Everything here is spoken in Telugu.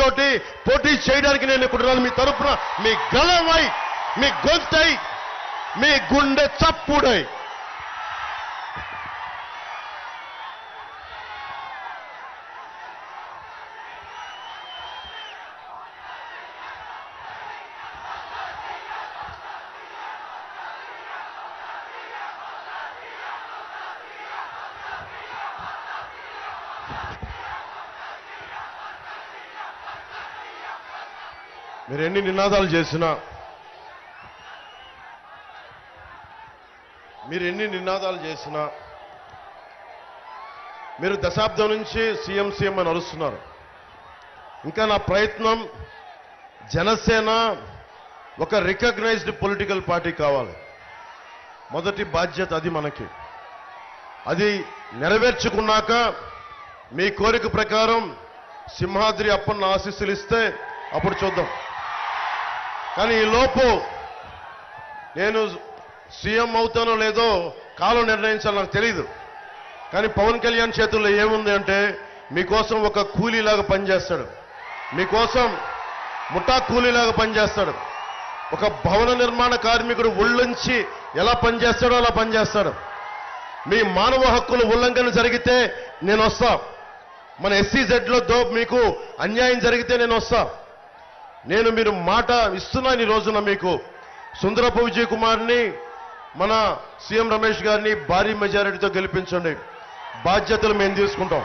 తోటి పోటీ చేయడానికి నేను ఇప్పుడున్నాను మీ తరపున మీ గలమై మీ గొంతై మీ గుండె చప్పుడై మీరు ఎన్ని నినాదాలు చేసినా మీరు దశాబ్దం నుంచి సీఎం అని అరుస్తున్నారు. ఇంకా నా ప్రయత్నం జనసేన ఒక రికగ్నైజ్డ్ పొలిటికల్ పార్టీ కావాలి. మొదటి బాధ్యత అది మనకి. అది నెరవేర్చుకున్నాక మీ కోరిక ప్రకారం సింహాద్రి అప్పన్న ఆశీస్సులు ఇస్తే అప్పుడు చూద్దాం. కానీ ఈ లోపు నేను సీఎం అవుతానో లేదో కాలం నిర్ణయించాలి, నాకు తెలీదు. కానీ పవన్ కళ్యాణ్ చేతుల్లో ఏముంది అంటే మీకోసం ఒక కూలీలాగా పనిచేస్తాడు, మీకోసం ముఠా కూలీలాగా పనిచేస్తాడు. ఒక భవన నిర్మాణ కార్మికుడు ఉళ్ళుంచి ఎలా పనిచేస్తాడో అలా పనిచేస్తాడు. మీ మానవ హక్కులు ఉల్లంఘన జరిగితే నేను వస్తా. మన SEZలో మీకు అన్యాయం జరిగితే నేను వస్తా. మీరు మాట ఇస్తున్నాను ఈ రోజున మీకు. సుందరపు విజయ్ కుమార్ని మన సీఎం రమేష్ గారిని భారీ మెజారిటీతో గెలిపించండి. బాధ్యతలు మేము తీసుకుంటాం.